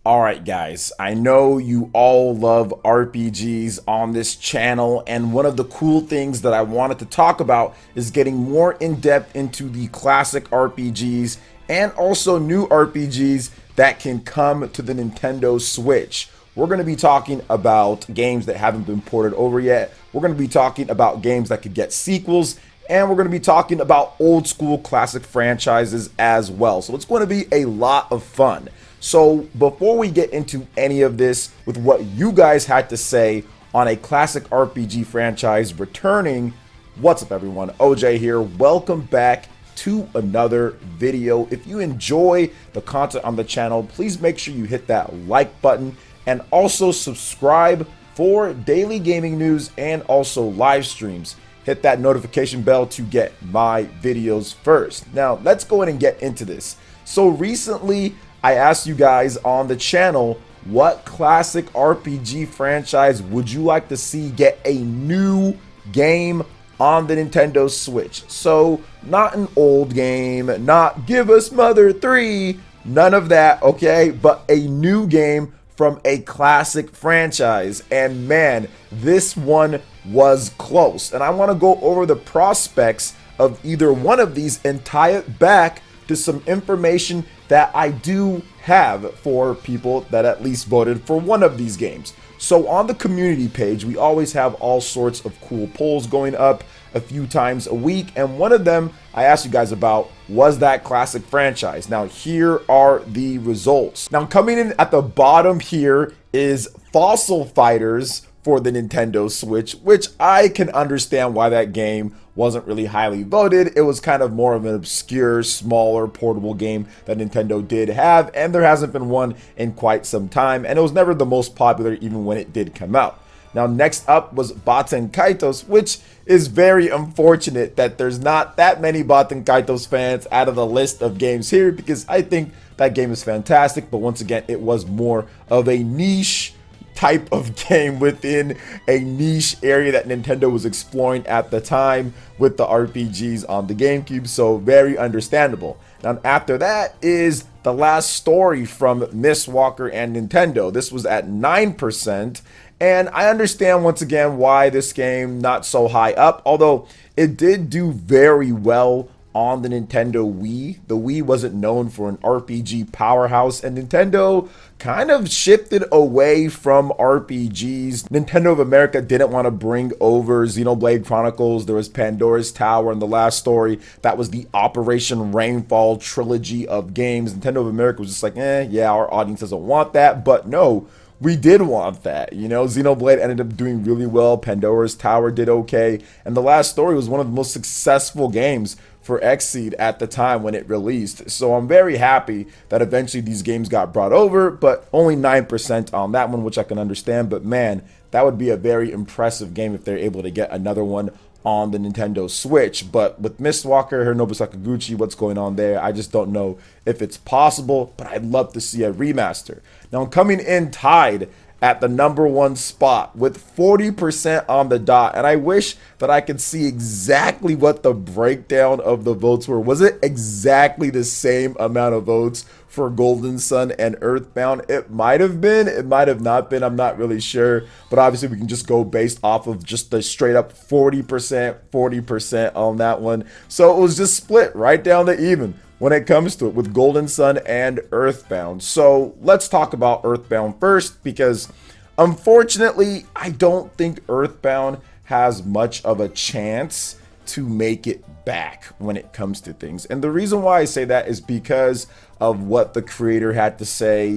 Alright guys, I know you all love RPGs on this channel, and one of the cool things that I wanted to talk about is getting more in depth into the classic RPGs and also new RPGs that can come to the Nintendo Switch. We're going to be talking about games that haven't been ported over yet. We're going to be talking about games that could get sequels, and we're going to be talking about old school classic franchises as well. So it's going to be a lot of fun. So before we get into any of this with what you guys had to say on a classic RPG franchise returning, what's up everyone? OJ here. Welcome back to another video. If you enjoy the content on the channel, please make sure you hit that like button and also subscribe for daily gaming news and also live streams. Hit that notification bell to get my videos first. Now, let's go ahead and get into this. So recently, I asked you guys on the channel, what classic RPG franchise would you like to see get a new game on the Nintendo Switch? So, not an old game, not give us Mother 3, none of that, okay? But a new game from a classic franchise. And man, this one was close. And I want to go over the prospects of either one of these and tie it back to some information that I do have for people that at least voted for one of these games. So on the community page, we always have all sorts of cool polls going up a few times a week, and one of them I asked you guys about was that classic franchise. Now here are the results. Now coming in at the bottom here is Fossil Fighters for the Nintendo Switch, which I can understand why that game wasn't really highly voted. It was kind of more of an obscure, smaller, portable game that Nintendo did have, and there hasn't been one in quite some time, and it was never the most popular even when it did come out. Now next up was Baten Kaitos, which is very unfortunate that there's not that many Baten Kaitos fans out of the list of games here, because I think that game is fantastic, but once again, it was more of a niche type of game within a niche area that Nintendo was exploring at the time with the RPGs on the GameCube, so very understandable. Now after that is The Last Story from Mistwalker and Nintendo. This was at 9%, and I understand once again why this game not so high up, although it did do very well on the Nintendo Wii. The Wii wasn't known for an RPG powerhouse, and Nintendo kind of shifted away from RPGs. Nintendo of America didn't want to bring over Xenoblade Chronicles. There was Pandora's Tower and The Last Story. That was the Operation Rainfall trilogy of games. Nintendo of America was just like, yeah, our audience doesn't want that. But no, we did want that. Xenoblade ended up doing really well. Pandora's Tower did okay. And The Last Story was one of the most successful games for Xseed at the time when it released. So I'm very happy that eventually these games got brought over, but only 9% on that one, which I can understand. But man, that would be a very impressive game if they're able to get another one on the Nintendo Switch. But with Mistwalker, Hironobu Sakaguchi, what's going on there? I just don't know if it's possible, but I'd love to see a remaster. Now coming in tied at the #1 spot with 40% on the dot, and I wish that I could see exactly what the breakdown of the votes were. Was it exactly the same amount of votes for Golden Sun and Earthbound? It might have been, it might have not been, I'm not really sure, but obviously we can just go based off of just the straight up 40% on that one. So it was just split right down to even when it comes to it with Golden Sun and Earthbound. So let's talk about Earthbound first, because unfortunately, I don't think Earthbound has much of a chance to make it back when it comes to things. And the reason why I say that is because of what the creator had to say,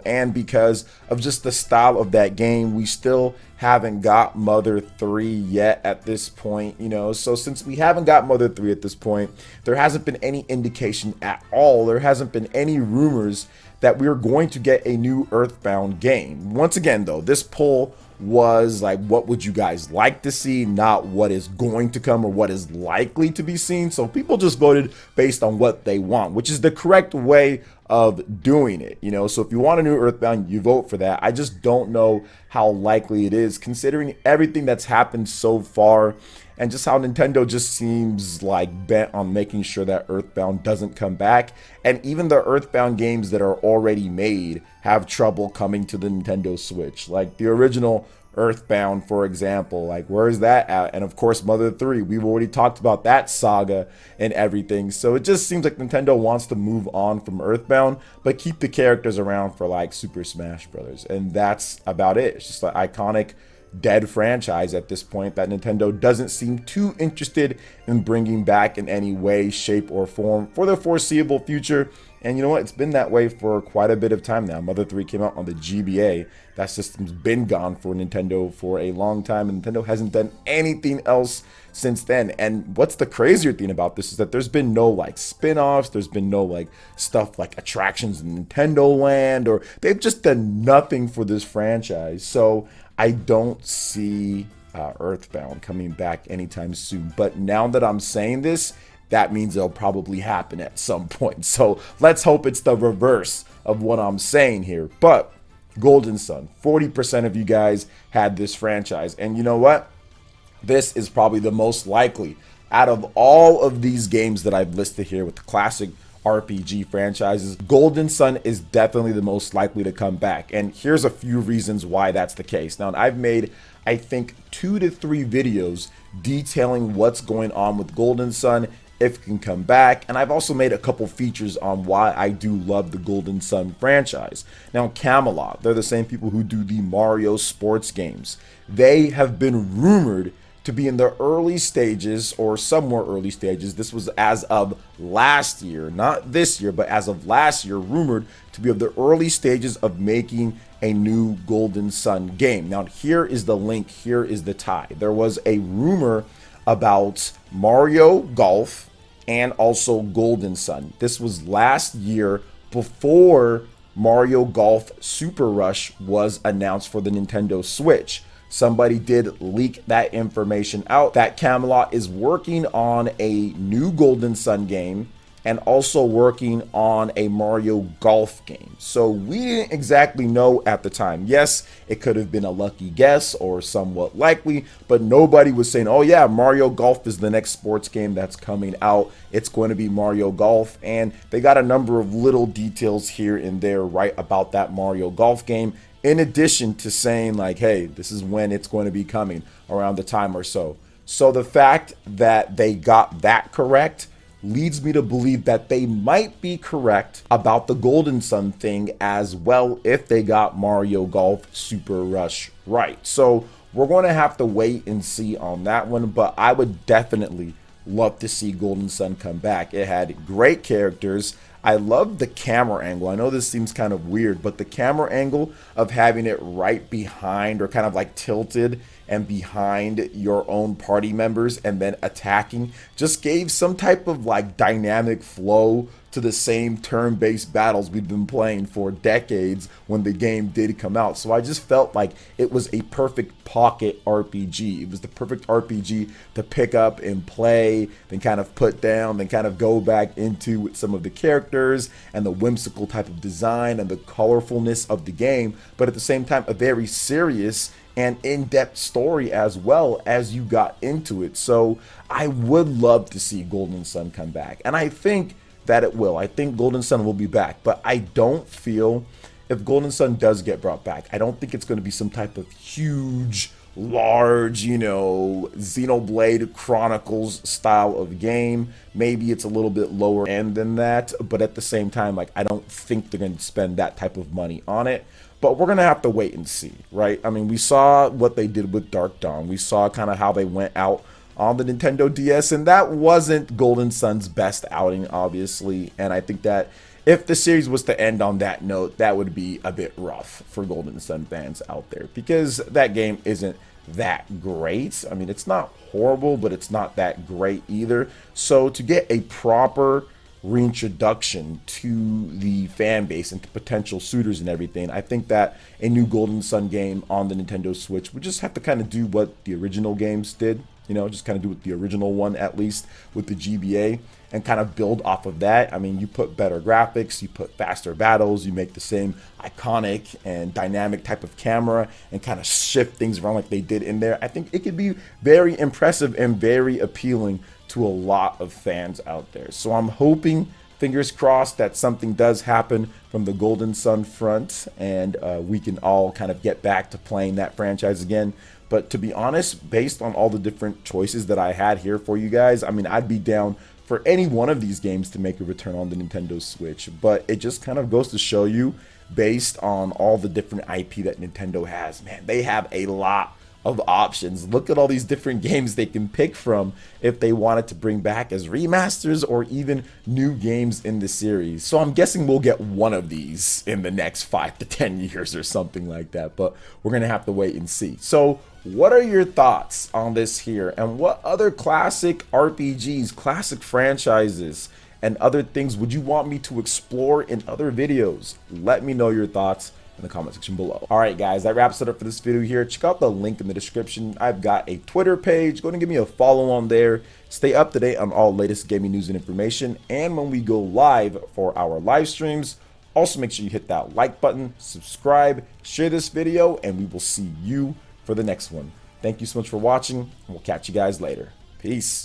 and because of just the style of that game. We still haven't got Mother 3 yet at this point, so since we haven't got Mother 3 at this point, there hasn't been any indication at all. There hasn't been any rumors that we're going to get a new Earthbound game. Once again though, this poll was like, what would you guys like to see, not what is going to come or what is likely to be seen. So people just voted based on what they want, which is the correct way of doing it. So if you want a new Earthbound, you vote for that. I just don't know how likely it is considering everything that's happened so far. and just how Nintendo just seems like bent on making sure that Earthbound doesn't come back. And even the Earthbound games that are already made have trouble coming to the Nintendo Switch. Like the original Earthbound, for example, like where is that at? And of course, Mother 3, we've already talked about that saga and everything. So it just seems like Nintendo wants to move on from Earthbound, but keep the characters around for like Super Smash Brothers. And that's about it. It's just an iconic dead franchise at this point that Nintendo doesn't seem too interested in bringing back in any way, shape, or form for the foreseeable future. And you know what? It's been that way for quite a bit of time now. Mother 3 came out on the GBA. That system's been gone for Nintendo for a long time, and Nintendo hasn't done anything else since then. And what's the crazier thing about this is that there's been no like spin-offs, there's been no like stuff like attractions in Nintendo Land, or they've just done nothing for this franchise. So I don't see Earthbound coming back anytime soon. But now that I'm saying this, that means it'll probably happen at some point. So let's hope it's the reverse of what I'm saying here. But Golden Sun, 40% of you guys had this franchise. And you know what? This is probably the most likely out of all of these games that I've listed here with the classic RPG franchises. Golden Sun is definitely the most likely to come back. And here's a few reasons why that's the case. Now, I've made, I think, 2 to 3 videos detailing what's going on with Golden Sun, if it can come back, and I've also made a couple features on why I do love the Golden Sun franchise. Now, Camelot, they're the same people who do the Mario sports games. They have been rumored to be in the early stages, or somewhere early stages. This was as of last year, not this year, but as of last year, rumored to be of the early stages of making a new Golden Sun game. Now, here is the link, here is the tie. There was a rumor about Mario Golf and also Golden Sun. This was last year before Mario Golf Super Rush was announced for the Nintendo Switch. Somebody did leak that information out that Camelot is working on a new Golden Sun game and also working on a Mario Golf game. So we didn't exactly know at the time. Yes, it could have been a lucky guess or somewhat likely, but nobody was saying, oh yeah, Mario Golf is the next sports game that's coming out. It's going to be Mario Golf. And they got a number of little details here and there right about that Mario Golf game, in addition to saying like, hey, this is when it's going to be coming, around the time or so. So the fact that they got that correct leads me to believe that they might be correct about the Golden Sun thing as well if they got Mario Golf Super Rush right. So we're going to have to wait and see on that one, but I would definitely love to see Golden Sun come back. It had great characters. I love the camera angle. I know this seems kind of weird, but the camera angle of having it right behind, or kind of like tilted and behind your own party members and then attacking, just gave some type of like dynamic flow to the same turn-based battles we've been playing for decades when the game did come out. So I just felt like it was a perfect pocket RPG. It was the perfect RPG to pick up and play, then kind of put down, then kind of go back into with some of the characters and the whimsical type of design and the colorfulness of the game, but at the same time a very serious and in-depth story as well as you got into it. So I would love to see Golden Sun come back, and I think that it will. I think Golden Sun will be back, but I don't feel, if Golden Sun does get brought back, I don't think it's going to be some type of huge, large, you know, Xenoblade Chronicles style of game. Maybe it's a little bit lower end than that, but at the same time, like, I don't think they're going to spend that type of money on it. But we're going to have to wait and see, right? I mean, we saw what they did with Dark Dawn. We saw kind of how they went out on the Nintendo DS, and that wasn't Golden Sun's best outing, obviously. And I think that if the series was to end on that note, that would be a bit rough for Golden Sun fans out there, because that game isn't that great. I mean, it's not horrible, but it's not that great either. So to get a proper reintroduction to the fan base and to potential suitors and everything, I think that a new Golden Sun game on the Nintendo Switch would just have to kind of do what the original games did, you know, just kind of do with the original one, at least with the GBA, and kind of build off of that. I mean, you put better graphics, you put faster battles, you make the same iconic and dynamic type of camera and kind of shift things around like they did in there. I think it could be very impressive and very appealing to a lot of fans out there. So I'm hoping, fingers crossed, that something does happen from the Golden Sun front and we can all kind of get back to playing that franchise again. But to be honest, based on all the different choices that I had here for you guys, I mean, I'd be down for any one of these games to make a return on the Nintendo Switch. But it just kind of goes to show you, based on all the different IP that Nintendo has, man, they have a lot of options. Look at all these different games they can pick from if they wanted to bring back as remasters or even new games in the series. So I'm guessing we'll get one of these in the next 5 to 10 years or something like that, but we're gonna have to wait and see. So what are your thoughts on this here, and what other classic RPGs, classic franchises, and other things would you want me to explore in other videos? Let me know your thoughts in the comment section below. All right, guys, that wraps it up for this video here. Check out the link in the description. I've got a Twitter page. Go ahead and give me a follow on there. Stay up to date on all latest gaming news and information. And when we go live for our live streams, also make sure you hit that like button, subscribe, share this video, and we will see you for the next one. Thank you so much for watching, and we'll catch you guys later. Peace.